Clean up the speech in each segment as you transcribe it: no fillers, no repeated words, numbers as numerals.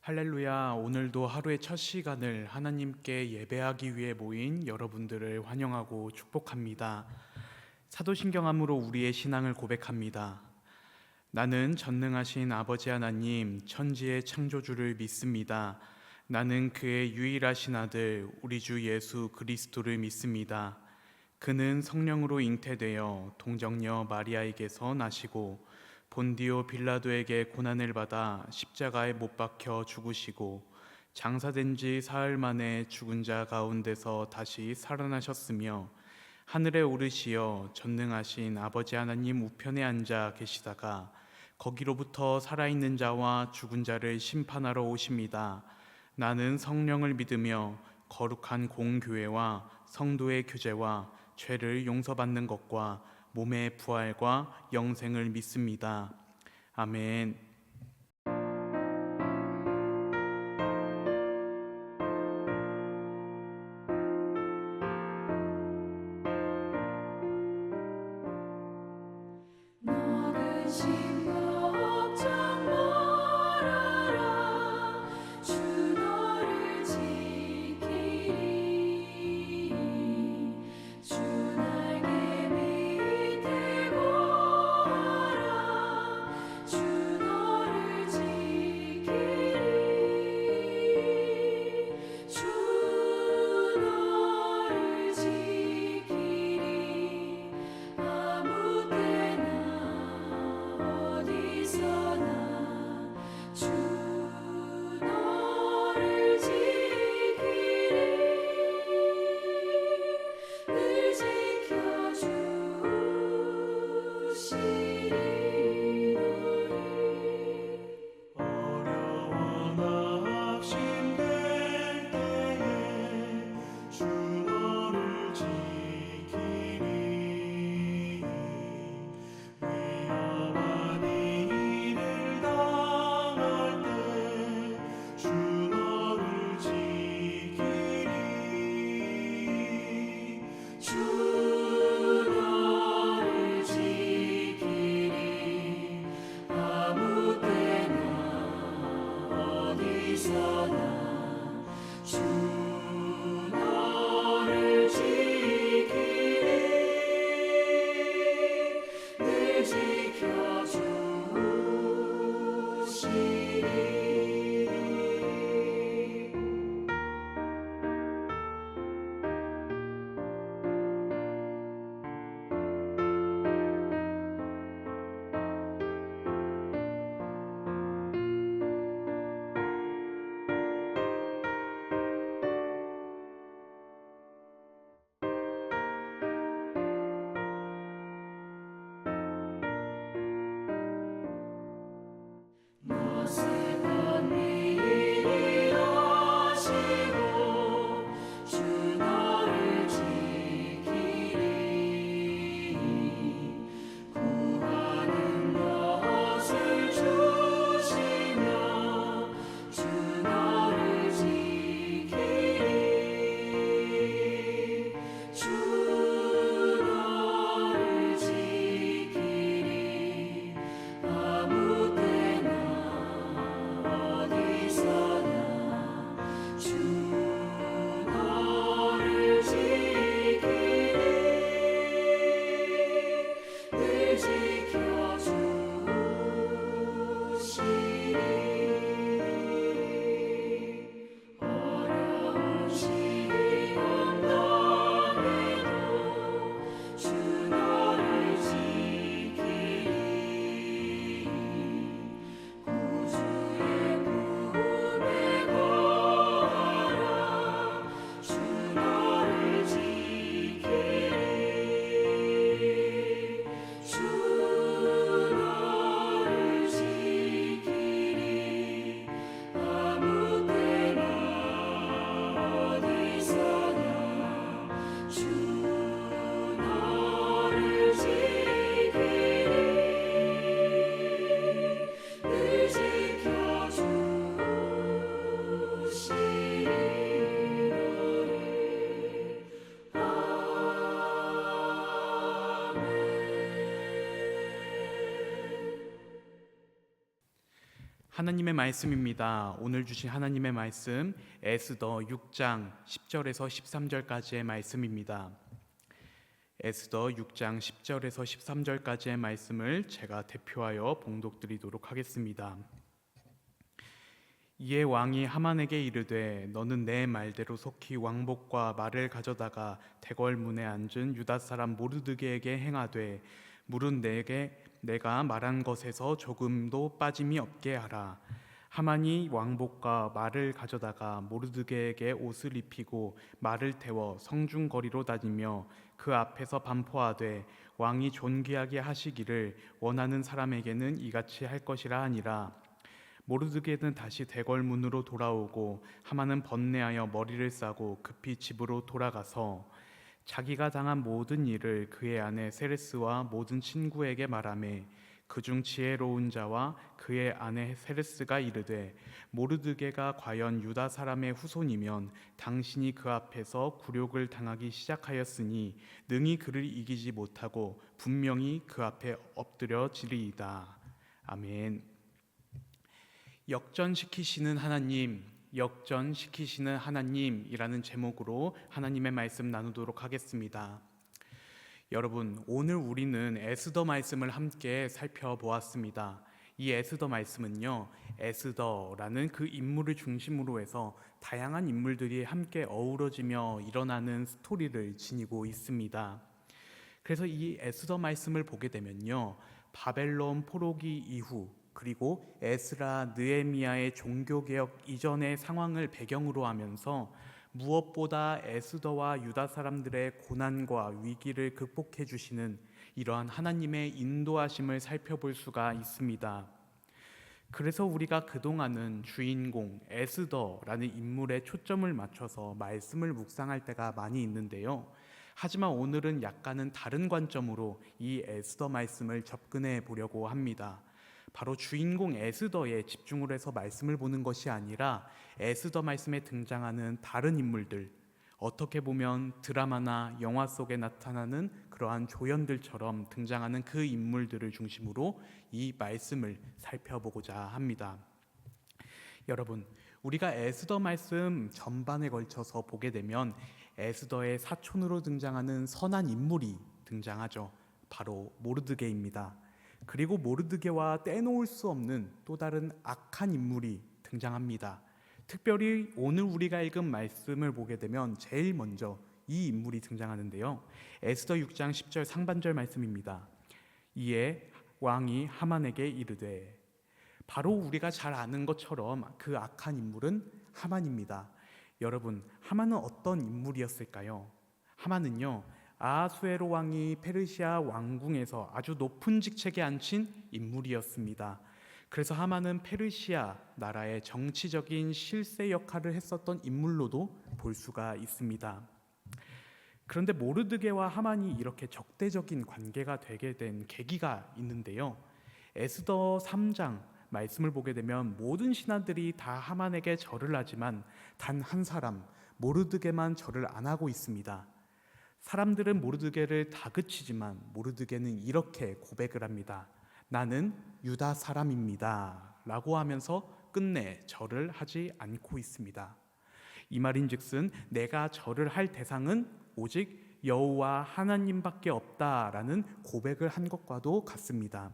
할렐루야, 오늘도 하루의 첫 시간을 하나님께 예배하기 위해 모인 여러분들을 환영하고 축복합니다. 사도신경함으로 우리의 신앙을 고백합니다. 나는 전능하신 아버지 하나님, 천지의 창조주를 믿습니다. 나는 그의 유일하신 아들, 우리 주 예수 그리스도를 믿습니다. 그는 성령으로 잉태되어 동정녀 마리아에게서 나시고 본디오 빌라도에게 고난을 받아 십자가에 못 박혀 죽으시고 장사된 지 사흘 만에 죽은 자 가운데서 다시 살아나셨으며 하늘에 오르시어 전능하신 아버지 하나님 우편에 앉아 계시다가 거기로부터 살아있는 자와 죽은 자를 심판하러 오십니다. 나는 성령을 믿으며 거룩한 공교회와 성도의 교제와 죄를 용서받는 것과 몸의 부활과 영생을 믿습니다. 아멘. 너는 심고 걱정 말아라. 주 너를 지키리. 주 날개 밑에 거하라. 주 하나님의 말씀입니다. 오늘 주신 하나님의 말씀 에스더 6장 10절에서 13절까지의 말씀입니다. 에스더 6장 10절에서 13절까지의 말씀을 제가 대표하여 봉독드리도록 하겠습니다. 이에 왕이 하만에게 이르되 너는 내 말대로 속히 왕복과 말을 가져다가 대궐문에 앉은 유다 사람 모르드게에게 행하되 물은 내가 말한 것에서 조금도 빠짐이 없게 하라. 하만이 왕복과 말을 가져다가 모르드게에게 옷을 입히고 말을 태워 성중거리로 다니며 그 앞에서 반포하되 왕이 존귀하게 하시기를 원하는 사람에게는 이같이 할 것이라 하니라. 모르드게는 다시 대궐문으로 돌아오고 하만은 번뇌하여 머리를 싸고 급히 집으로 돌아가서 자기가 당한 모든 일을 그의 아내 세레스와 모든 친구에게 말하매 그중 지혜로운 자와 그의 아내 세레스가 이르되 모르드게가 과연 유다 사람의 후손이면 당신이 그 앞에서 굴욕을 당하기 시작하였으니 능히 그를 이기지 못하고 분명히 그 앞에 엎드려지리이다. 아멘. 역전시키시는 하나님이라는 제목으로 하나님의 말씀 나누도록 하겠습니다. 여러분, 오늘 우리는 에스더 말씀을 함께 살펴보았습니다. 이 에스더 말씀은요, 에스더라는 그 인물을 중심으로 해서 다양한 인물들이 함께 어우러지며 일어나는 스토리를 지니고 있습니다. 그래서 이 에스더 말씀을 보게 되면요, 바벨론 포로기 이후 그리고 에스라, 느헤미야의 종교개혁 이전의 상황을 배경으로 하면서 무엇보다 에스더와 유다 사람들의 고난과 위기를 극복해 주시는 이러한 하나님의 인도하심을 살펴볼 수가 있습니다. 그래서 우리가 그동안은 주인공 에스더라는 인물에 초점을 맞춰서 말씀을 묵상할 때가 많이 있는데요. 하지만 오늘은 약간은 다른 관점으로 이 에스더 말씀을 접근해 보려고 합니다. 바로 주인공 에스더에 집중을 해서 말씀을 보는 것이 아니라 에스더 말씀에 등장하는 다른 인물들, 어떻게 보면 드라마나 영화 속에 나타나는 그러한 조연들처럼 등장하는 그 인물들을 중심으로 이 말씀을 살펴보고자 합니다. 여러분, 우리가 에스더 말씀 전반에 걸쳐서 보게 되면 에스더의 사촌으로 등장하는 선한 인물이 등장하죠. 바로 모르드게입니다. 그리고 모르드게와 떼놓을 수 없는 또 다른 악한 인물이 등장합니다. 특별히 오늘 우리가 읽은 말씀을 보게 되면 제일 먼저 이 인물이 등장하는데요. 에스더 6장 10절 상반절 말씀입니다. 이에 왕이 하만에게 이르되, 바로 우리가 잘 아는 것처럼 그 악한 인물은 하만입니다. 여러분, 하만은 어떤 인물이었을까요? 하만은요, 아하수에로 왕이 페르시아 왕궁에서 아주 높은 직책에 앉힌 인물이었습니다. 그래서 하만은 페르시아 나라의 정치적인 실세 역할을 했었던 인물로도 볼 수가 있습니다. 그런데 모르드게와 하만이 이렇게 적대적인 관계가 되게 된 계기가 있는데요. 에스더 3장 말씀을 보게 되면 모든 신하들이 다 하만에게 절을 하지만 단 한 사람 모르드게만 절을 안 하고 있습니다. 사람들은 모르드게를 다그치지만 모르드게는 이렇게 고백을 합니다. 나는 유다 사람입니다 라고 하면서 끝내 절을 하지 않고 있습니다. 이 말인즉슨 내가 절을 할 대상은 오직 여호와 하나님밖에 없다라는 고백을 한 것과도 같습니다.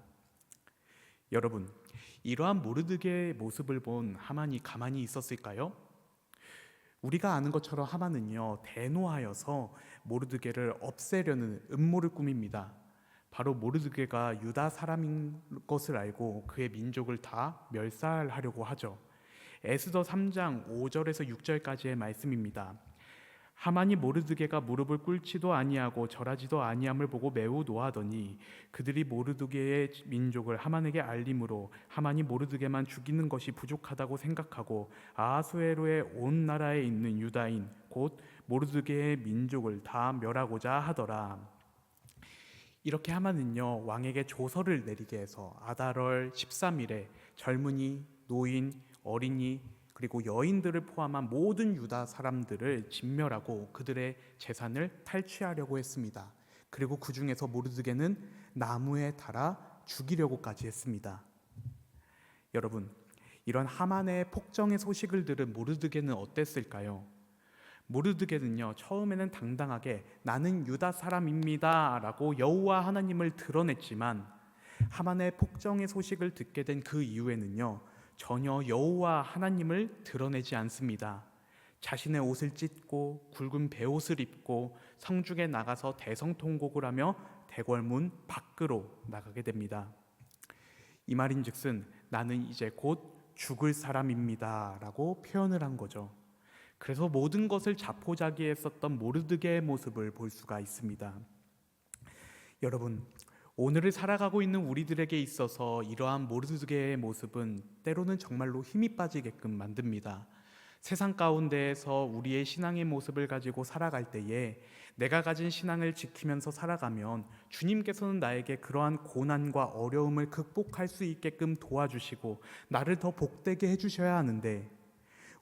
여러분, 이러한 모르드게의 모습을 본 하만이 가만히 있었을까요? 우리가 아는 것처럼 하만은요, 대노하여서 모르드게를 없애려는 음모를 꾸밉니다. 바로 모르드게가 유다 사람인 것을 알고 그의 민족을 다 멸살하려고 하죠. 에스더 3장 5절에서 6절까지의 말씀입니다. 하만이 모르드게가 무릎을 꿇지도 아니하고 절하지도 아니함을 보고 매우 노하더니 그들이 모르드게의 민족을 하만에게 알림으로 하만이 모르드게만 죽이는 것이 부족하다고 생각하고 아하수에로의 온 나라에 있는 유다인 곧 모르드게의 민족을 다 멸하고자 하더라. 이렇게 하만은요, 왕에게 조서를 내리게 해서 아달월 13일에 젊은이, 노인, 어린이 그리고 여인들을 포함한 모든 유다 사람들을 진멸하고 그들의 재산을 탈취하려고 했습니다. 그리고 그 중에서 모르드게는 나무에 달아 죽이려고까지 했습니다. 여러분, 이런 하만의 폭정의 소식을 들은 모르드게는 어땠을까요? 모르드게는요, 처음에는 당당하게 나는 유다 사람입니다 라고 여호와 하나님을 드러냈지만 하만의 폭정의 소식을 듣게 된 그 이후에는요, 전혀 여호와 하나님을 드러내지 않습니다. 자신의 옷을 찢고 굵은 베옷을 입고 성중에 나가서 대성통곡을 하며 대궐문 밖으로 나가게 됩니다. 이 말인즉슨 나는 이제 곧 죽을 사람입니다 라고 표현을 한 거죠. 그래서 모든 것을 자포자기했었던 모르드게의 모습을 볼 수가 있습니다. 여러분, 오늘을 살아가고 있는 우리들에게 있어서 이러한 모르드게의 모습은 때로는 정말로 힘이 빠지게끔 만듭니다. 세상 가운데에서 우리의 신앙의 모습을 가지고 살아갈 때에 내가 가진 신앙을 지키면서 살아가면 주님께서는 나에게 그러한 고난과 어려움을 극복할 수 있게끔 도와주시고 나를 더 복되게 해주셔야 하는데,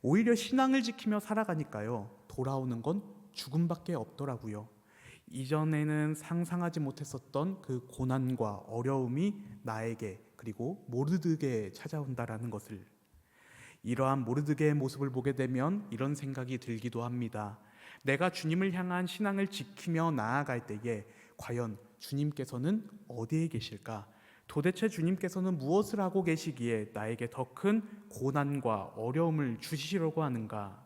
오히려 신앙을 지키며 살아가니까요, 돌아오는 건 죽음밖에 없더라고요. 이전에는 상상하지 못했었던 그 고난과 어려움이 나에게, 그리고 모르드게에 찾아온다라는 것을, 이러한 모르드게의 모습을 보게 되면 이런 생각이 들기도 합니다. 내가 주님을 향한 신앙을 지키며 나아갈 때에 과연 주님께서는 어디에 계실까? 도대체 주님께서는 무엇을 하고 계시기에 나에게 더 큰 고난과 어려움을 주시려고 하는가?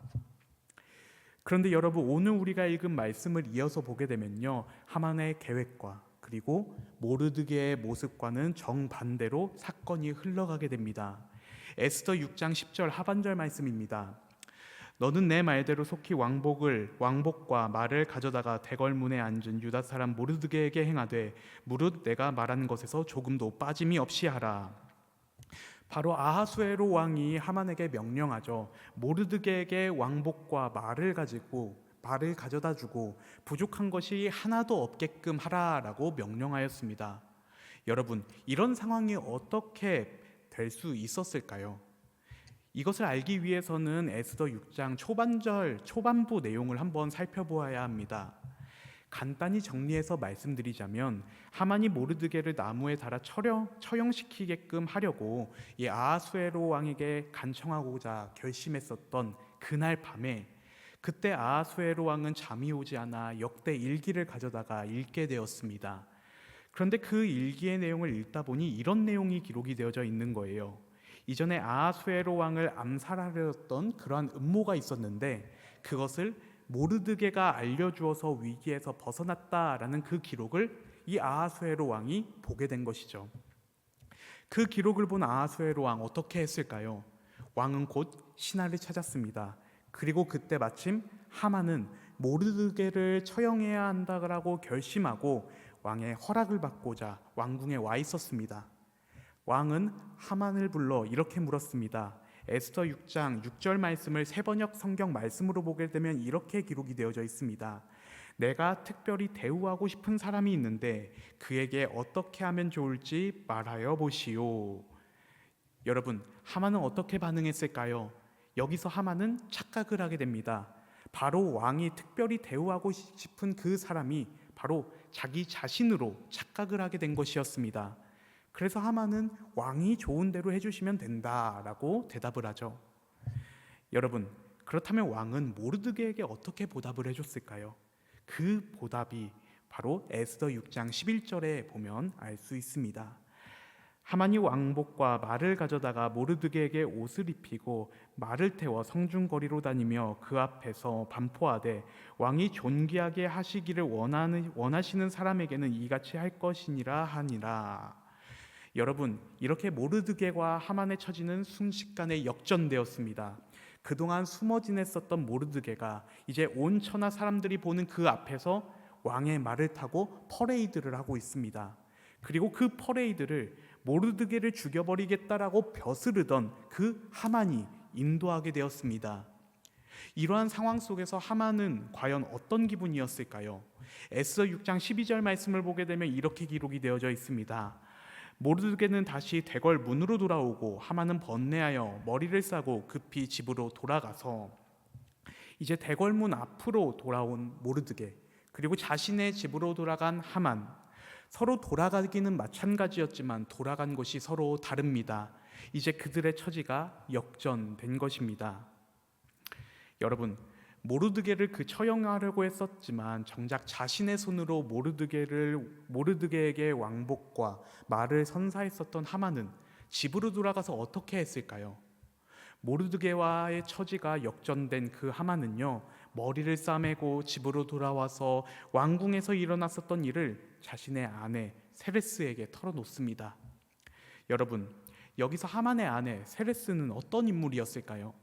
그런데 여러분, 오늘 우리가 읽은 말씀을 이어서 보게 되면요, 하만의 계획과 그리고 모르드게의 모습과는 정반대로 사건이 흘러가게 됩니다. 에스더 6장 10절 하반절 말씀입니다. 너는 내 말대로 속히 왕복과 말을 가져다가 대궐문에 앉은 유다 사람 모르드게에게 행하되 무릇 내가 말한 것에서 조금도 빠짐이 없이 하라. 바로 아하수에로 왕이 하만에게 명령하죠. 모르드게에게 왕복과 말을 가져다 주고 부족한 것이 하나도 없게끔 하라라고 명령하였습니다. 여러분, 이런 상황이 어떻게 될 수 있었을까요? 이것을 알기 위해서는 에스더 6장 초반부 내용을 한번 살펴보아야 합니다. 간단히 정리해서 말씀드리자면 하만이 모르드게를 나무에 달아 처형시키게끔 하려고 이 아하수에로 왕에게 간청하고자 결심했었던 그날 밤에, 그때 아하수에로 왕은 잠이 오지 않아 역대 일기를 가져다가 읽게 되었습니다. 그런데 그 일기의 내용을 읽다 보니 이런 내용이 기록이 되어져 있는 거예요. 이전에 아하수에로 왕을 암살하려 했던 그러한 음모가 있었는데 그것을 모르드게가 알려주어서 위기에서 벗어났다라는 그 기록을 이 아하수에로 왕이 보게 된 것이죠. 그 기록을 본 아하수에로 왕 어떻게 했을까요? 왕은 곧 신하를 찾았습니다. 그리고 그때 마침 하만은 모르드게를 처형해야 한다고 결심하고 왕의 허락을 받고자 왕궁에 와 있었습니다. 왕은 하만을 불러 이렇게 물었습니다. 에스더 6장 6절 말씀을 세번역 성경 말씀으로 보게 되면 이렇게 기록이 되어져 있습니다. 내가 특별히 대우하고 싶은 사람이 있는데 그에게 어떻게 하면 좋을지 말하여 보시오. 여러분, 하만은 어떻게 반응했을까요? 여기서 하만은 착각을 하게 됩니다. 바로 왕이 특별히 대우하고 싶은 그 사람이 바로 자기 자신으로 착각을 하게 된 것이었습니다. 그래서 하만은 왕이 좋은 대로 해주시면 된다라고 대답을 하죠. 여러분, 그렇다면 왕은 모르드게에게 어떻게 보답을 해줬을까요? 그 보답이 바로 에스더 6장 11절에 보면 알 수 있습니다. 하만이 왕복과 말을 가져다가 모르드게에게 옷을 입히고 말을 태워 성중거리로 다니며 그 앞에서 반포하되 왕이 존귀하게 하시기를 원하시는 사람에게는 이같이 할 것이니라 하니라. 여러분, 이렇게 모르드게와 하만의 처지는 순식간에 역전되었습니다. 그동안 숨어 지냈었던 모르드게가 이제 온 천하 사람들이 보는 그 앞에서 왕의 말을 타고 퍼레이드를 하고 있습니다. 그리고 그 퍼레이드를 모르드게를 죽여버리겠다라고 벼스르던 그 하만이 인도하게 되었습니다. 이러한 상황 속에서 하만은 과연 어떤 기분이었을까요? 에스더 6장 12절 말씀을 보게 되면 이렇게 기록이 되어져 있습니다. 모르드게는 다시 대궐 문으로 돌아오고 하만은 번뇌하여 머리를 싸고 급히 집으로 돌아가서, 이제 대궐문 앞으로 돌아온 모르드게 그리고 자신의 집으로 돌아간 하만, 서로 돌아가기는 마찬가지였지만 돌아간 곳이 서로 다릅니다. 이제 그들의 처지가 역전된 것입니다. 여러분, 모르드게를 처형하려고 했었지만 정작 자신의 손으로 모르드게에게 왕복과 말을 선사했었던 하만은 집으로 돌아가서 어떻게 했을까요? 모르드게와의 처지가 역전된 그 하만은요, 머리를 싸매고 집으로 돌아와서 왕궁에서 일어났었던 일을 자신의 아내 세레스에게 털어놓습니다. 여러분, 여기서 하만의 아내 세레스는 어떤 인물이었을까요?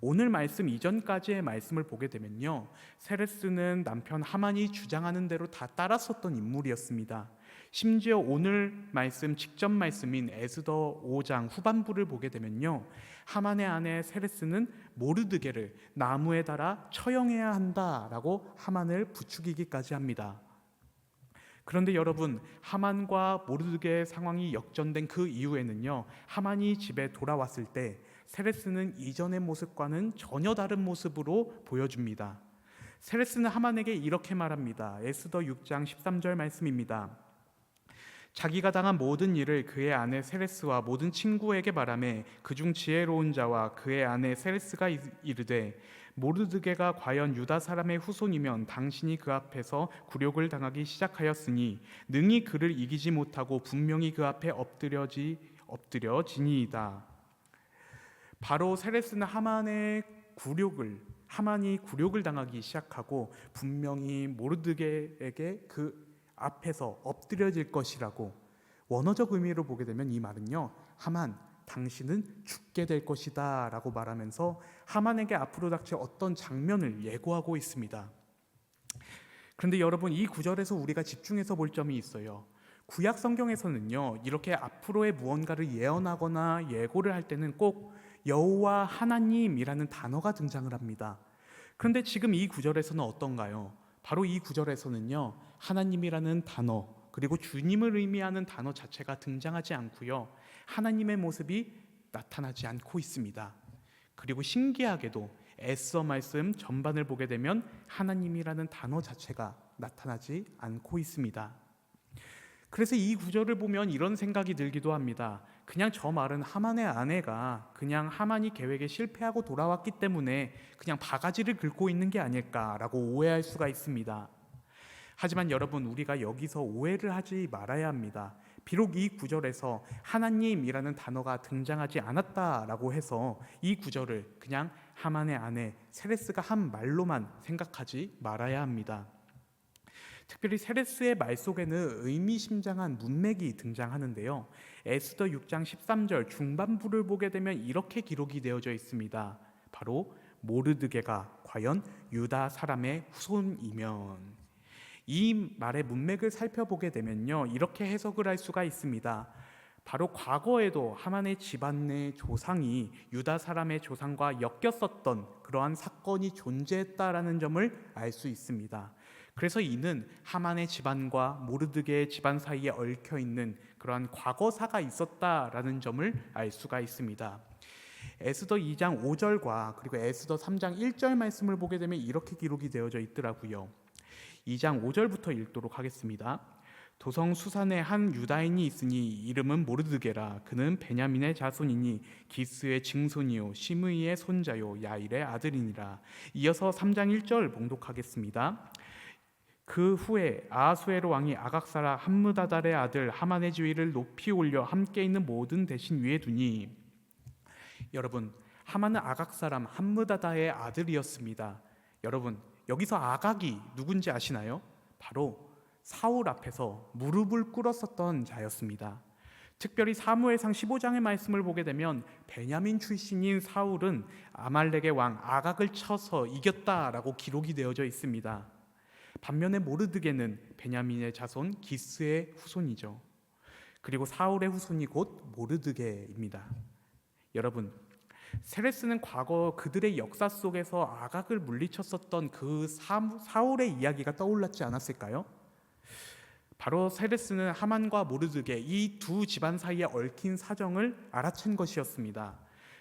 오늘 말씀 이전까지의 말씀을 보게 되면요, 세레스는 남편 하만이 주장하는 대로 다 따랐었던 인물이었습니다. 심지어 오늘 말씀 직전 말씀인 에스더 5장 후반부를 보게 되면요, 하만의 아내 세레스는 모르드게를 나무에 달아 처형해야 한다라고 하만을 부추기기까지 합니다. 그런데 여러분, 하만과 모르드게의 상황이 역전된 그 이후에는요, 하만이 집에 돌아왔을 때 세레스는 이전의 모습과는 전혀 다른 모습으로 보여줍니다. 세레스는 하만에게 이렇게 말합니다. 에스더 6장 13절 말씀입니다. 자기가 당한 모든 일을 그의 아내 세레스와 모든 친구에게 말하매 그중 지혜로운 자와 그의 아내 세레스가 이르되 모르드게가 과연 유다 사람의 후손이면 당신이 그 앞에서 굴욕을 당하기 시작하였으니 능히 그를 이기지 못하고 분명히 그 앞에 엎드려지니이다. 바로 세레스는 하만이 굴욕을 당하기 시작하고 분명히 모르드게에게 그 앞에서 엎드려질 것이라고, 원어적 의미로 보게 되면 이 말은요, 하만 당신은 죽게 될 것이다 라고 말하면서 하만에게 앞으로 닥칠 어떤 장면을 예고하고 있습니다. 그런데 여러분, 이 구절에서 우리가 집중해서 볼 점이 있어요. 구약 성경에서는요, 이렇게 앞으로의 무언가를 예언하거나 예고를 할 때는 꼭 여호와 하나님이라는 단어가 등장을 합니다. 그런데 지금 이 구절에서는 어떤가요? 바로 이 구절에서는요, 하나님이라는 단어, 그리고 주님을 의미하는 단어 자체가 등장하지 않고요, 하나님의 모습이 나타나지 않고 있습니다. 그리고 신기하게도 에스더 말씀 전반을 보게 되면 하나님이라는 단어 자체가 나타나지 않고 있습니다. 그래서 이 구절을 보면 이런 생각이 들기도 합니다. 그냥 저 말은 하만의 아내가 그냥 하만이 계획에 실패하고 돌아왔기 때문에 그냥 바가지를 긁고 있는 게 아닐까라고 오해할 수가 있습니다. 하지만 여러분, 우리가 여기서 오해를 하지 말아야 합니다. 비록 이 구절에서 하나님이라는 단어가 등장하지 않았다라고 해서 이 구절을 그냥 하만의 아내 세레스가 한 말로만 생각하지 말아야 합니다. 특별히 세레스의 말 속에는 의미심장한 문맥이 등장하는데요, 에스더 6장 13절 중반부를 보게 되면 이렇게 기록이 되어져 있습니다. 바로 모르드게가 과연 유다 사람의 후손이면, 이 말의 문맥을 살펴보게 되면요, 이렇게 해석을 할 수가 있습니다. 바로 과거에도 하만의 집안의 조상이 유다 사람의 조상과 엮였었던 그러한 사건이 존재했다라는 점을 알 수 있습니다. 그래서 이는 하만의 집안과 모르드게의 집안 사이에 얽혀 있는 그러한 과거사가 있었다라는 점을 알 수가 있습니다. 에스더 2장 5절과 그리고 에스더 3장 1절 말씀을 보게 되면 이렇게 기록이 되어져 있더라고요. 2장 5절부터 읽도록 하겠습니다. 도성 수산에 한 유다인이 있으니 이름은 모르드게라. 그는 베냐민의 자손이니 기스의 증손이요 시므이의 손자요 야일의 아들이니라. 이어서 3장 1절 봉독하겠습니다. 그 후에 아하수에로 왕이 아각사라 함므다달의 아들 하만의 지위를 높이 올려 함께 있는 모든 대신 위에 두니, 여러분, 하만은 아각 사람 함므다다의 아들이었습니다. 여러분, 여기서 아각이 누군지 아시나요? 바로 사울 앞에서 무릎을 꿇었었던 자였습니다. 특별히 사무엘상 15장의 말씀을 보게 되면 베냐민 출신인 사울은 아말렉의 왕 아각을 쳐서 이겼다라고 기록이 되어져 있습니다. 반면에 모르드게는 베냐민의 자손 기스의 후손이죠. 그리고 사울의 후손이 곧 모르드게입니다. 여러분, 세레스는 과거 그들의 역사 속에서 아각을 물리쳤었던 그 사울의 이야기가 떠올랐지 않았을까요? 바로 세레스는 하만과 모르드게 이 두 집안 사이에 얽힌 사정을 알아챈 것이었습니다.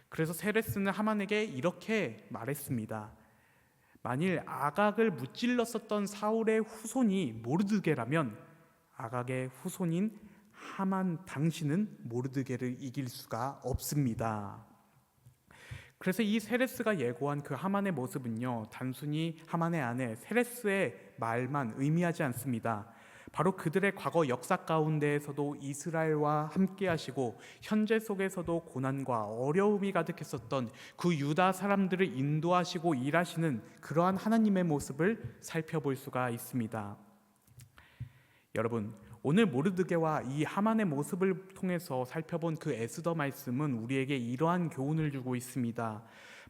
그래서 세레스는 하만에게 이렇게 말했습니다. 만일 아각을 무찔렀었던 사울의 후손이 모르드게라면 아각의 후손인 하만 당신은 모르드게를 이길 수가 없습니다. 그래서 이 세레스가 예고한 그 하만의 모습은요, 단순히 하만의 아내 세레스의 말만 의미하지 않습니다. 바로 그들의 과거 역사 가운데에서도 이스라엘과 함께 하시고 현재 속에서도 고난과 어려움이 가득했었던 그 유다 사람들을 인도하시고 일하시는 그러한 하나님의 모습을 살펴볼 수가 있습니다. 여러분, 오늘 모르드게와 이 하만의 모습을 통해서 살펴본 그 에스더 말씀은 우리에게 이러한 교훈을 주고 있습니다.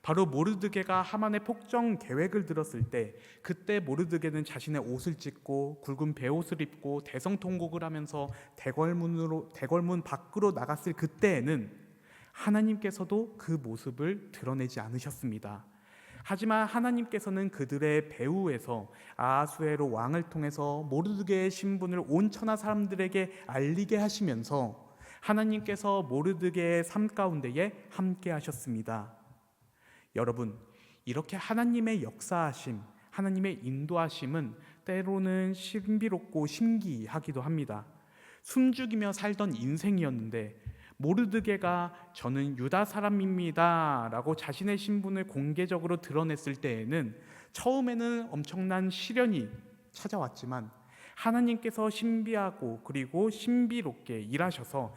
바로 모르드게가 하만의 폭정 계획을 들었을 때, 그때 모르드게는 자신의 옷을 찢고 굵은 베옷을 입고 대성통곡을 하면서 대궐문 밖으로 나갔을 그때에는 하나님께서도 그 모습을 드러내지 않으셨습니다. 하지만 하나님께서는 그들의 배후에서 아하수에로 왕을 통해서 모르드게의 신분을 온 천하 사람들에게 알리게 하시면서 하나님께서 모르드게의 삶 가운데에 함께 하셨습니다. 여러분, 이렇게 하나님의 역사하심, 하나님의 인도하심은 때로는 신비롭고 신기하기도 합니다. 숨죽이며 살던 인생이었는데 모르드게가 저는 유다 사람입니다 라고 자신의 신분을 공개적으로 드러냈을 때에는 처음에는 엄청난 시련이 찾아왔지만 하나님께서 신비하고 그리고 신비롭게 일하셔서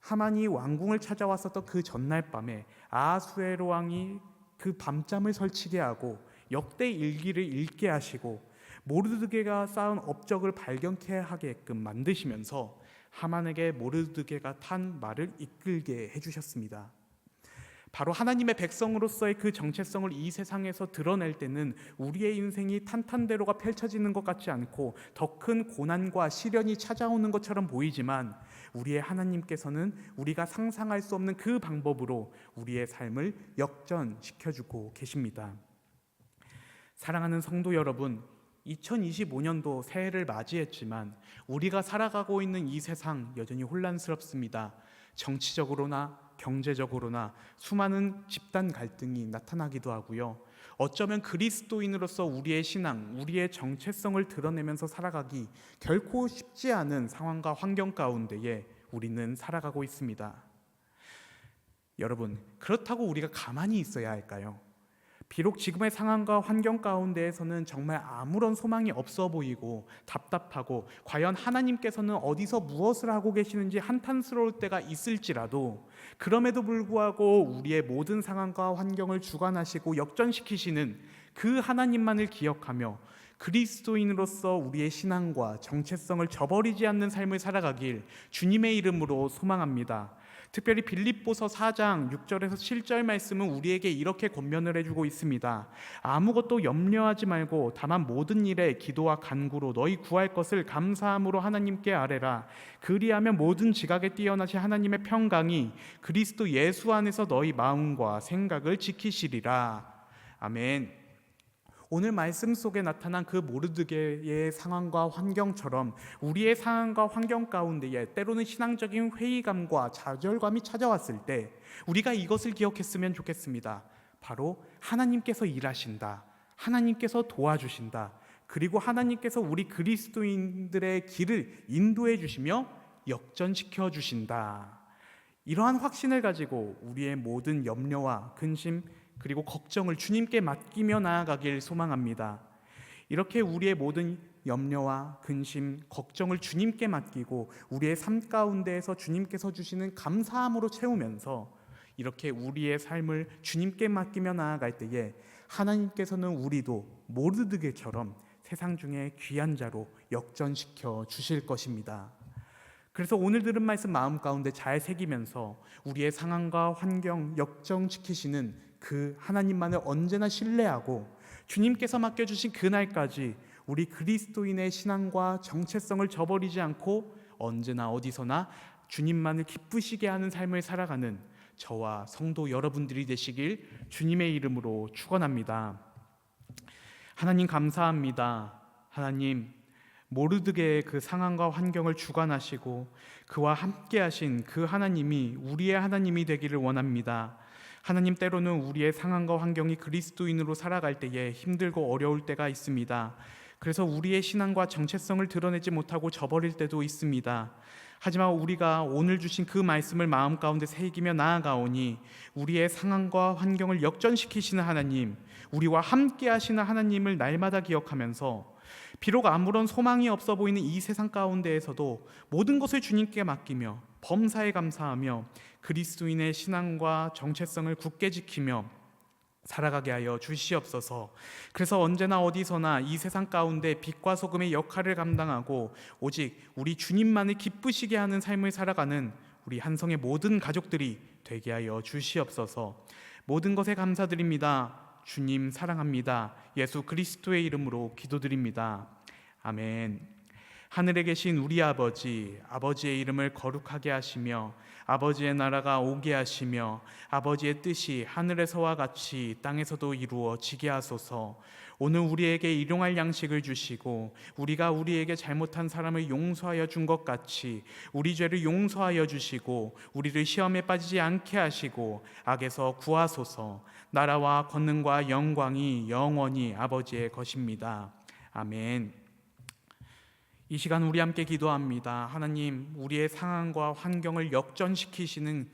하만이 왕궁을 찾아왔었던 그 전날 밤에 아하수에로 왕이 그 밤잠을 설치게 하고 역대 일기를 읽게 하시고 모르드게가 쌓은 업적을 발견케 하게끔 만드시면서 하만에게 모르드게가 탄 말을 이끌게 해주셨습니다. 바로 하나님의 백성으로서의 그 정체성을 이 세상에서 드러낼 때는 우리의 인생이 탄탄대로가 펼쳐지는 것 같지 않고 더 큰 고난과 시련이 찾아오는 것처럼 보이지만 우리의 하나님께서는 우리가 상상할 수 없는 그 방법으로 우리의 삶을 역전시켜주고 계십니다. 사랑하는 성도 여러분, 2025년도 새해를 맞이했지만 우리가 살아가고 있는 이 세상 여전히 혼란스럽습니다. 정치적으로나 경제적으로나 수많은 집단 갈등이 나타나기도 하고요. 어쩌면 그리스도인으로서 우리의 신앙, 우리의 정체성을 드러내면서 살아가기 결코 쉽지 않은 상황과 환경 가운데에 우리는 살아가고 있습니다. 여러분, 그렇다고 우리가 가만히 있어야 할까요? 비록 지금의 상황과 환경 가운데에서는 정말 아무런 소망이 없어 보이고 답답하고 과연 하나님께서는 어디서 무엇을 하고 계시는지 한탄스러울 때가 있을지라도 그럼에도 불구하고 우리의 모든 상황과 환경을 주관하시고 역전시키시는 그 하나님만을 기억하며 그리스도인으로서 우리의 신앙과 정체성을 저버리지 않는 삶을 살아가길 주님의 이름으로 소망합니다. 특별히 빌립보서 4장 6절에서 7절 말씀은 우리에게 이렇게 권면을 해주고 있습니다. 아무것도 염려하지 말고 다만 모든 일에 기도와 간구로 너희 구할 것을 감사함으로 하나님께 아뢰라. 그리하면 모든 지각에 뛰어나신 하나님의 평강이 그리스도 예수 안에서 너희 마음과 생각을 지키시리라. 아멘. 오늘 말씀 속에 나타난 그 모르드게의 상황과 환경처럼 우리의 상황과 환경 가운데에 때로는 신앙적인 회의감과 좌절감이 찾아왔을 때 우리가 이것을 기억했으면 좋겠습니다. 바로 하나님께서 일하신다. 하나님께서 도와주신다. 그리고 하나님께서 우리 그리스도인들의 길을 인도해 주시며 역전시켜 주신다. 이러한 확신을 가지고 우리의 모든 염려와 근심 그리고 걱정을 주님께 맡기며 나아가길 소망합니다. 이렇게 우리의 모든 염려와 근심, 걱정을 주님께 맡기고 우리의 삶 가운데에서 주님께서 주시는 감사함으로 채우면서 이렇게 우리의 삶을 주님께 맡기며 나아갈 때에 하나님께서는 우리도 모르드게처럼 세상 중에 귀한 자로 역전시켜 주실 것입니다. 그래서 오늘 들은 말씀 마음 가운데 잘 새기면서 우리의 상황과 환경 역전시키시는 그 하나님만을 언제나 신뢰하고 주님께서 맡겨주신 그날까지 우리 그리스도인의 신앙과 정체성을 저버리지 않고 언제나 어디서나 주님만을 기쁘시게 하는 삶을 살아가는 저와 성도 여러분들이 되시길 주님의 이름으로 축원합니다. 하나님 감사합니다. 하나님, 모르드게의 그 상황과 환경을 주관하시고 그와 함께 하신 그 하나님이 우리의 하나님이 되기를 원합니다. 하나님, 때로는 우리의 상황과 환경이 그리스도인으로 살아갈 때에 힘들고 어려울 때가 있습니다. 그래서 우리의 신앙과 정체성을 드러내지 못하고 저버릴 때도 있습니다. 하지만 우리가 오늘 주신 그 말씀을 마음 가운데 새기며 나아가오니 우리의 상황과 환경을 역전시키시는 하나님, 우리와 함께 하시는 하나님을 날마다 기억하면서 비록 아무런 소망이 없어 보이는 이 세상 가운데에서도 모든 것을 주님께 맡기며 범사에 감사하며 그리스도인의 신앙과 정체성을 굳게 지키며 살아가게 하여 주시옵소서. 그래서 언제나 어디서나 이 세상 가운데 빛과 소금의 역할을 감당하고 오직 우리 주님만을 기쁘시게 하는 삶을 살아가는 우리 한성의 모든 가족들이 되게 하여 주시옵소서. 모든 것에 감사드립니다. 주님 사랑합니다. 예수 그리스도의 이름으로 기도드립니다. 아멘. 하늘에 계신 우리 아버지, 아버지의 이름을 거룩하게 하시며 아버지의 나라가 오게 하시며 아버지의 뜻이 하늘에서와 같이 땅에서도 이루어지게 하소서. 오늘 우리에게 일용할 양식을 주시고 우리가 우리에게 잘못한 사람을 용서하여 준 것 같이 우리 죄를 용서하여 주시고 우리를 시험에 빠지지 않게 하시고 악에서 구하소서. 나라와 권능과 영광이 영원히 아버지의 것입니다. 아멘. 이 시간 우리 함께 기도합니다. 하나님, 우리의 상황과 환경을 역전시키시는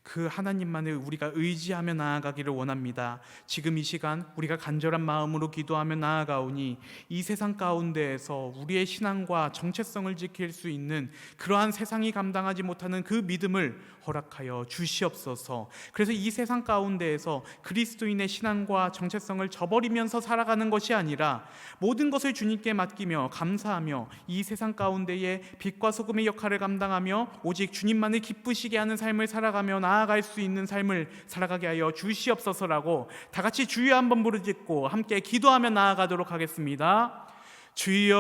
그 하나님만을 우리가 의지하며 나아가기를 원합니다. 지금 이 시간 우리가 간절한 마음으로 기도하며 나아가오니 이 세상 가운데에서 우리의 신앙과 정체성을 지킬 수 있는 그러한 세상이 감당하지 못하는 그 믿음을 허락하여 주시옵소서. 그래서 이 세상 가운데에서 그리스도인의 신앙과 정체성을 저버리면서 살아가는 것이 아니라 모든 것을 주님께 맡기며 감사하며 이 세상 가운데에 빛과 소금의 역할을 감당하며 오직 주님만을 기쁘시게 하는 삶을 살아가며 나아갈 수 있는 삶을 살아가게 하여 주시옵소서라고 다 같이 주여 한번 부르짖고 함께 기도하며 나아가도록 하겠습니다. 주여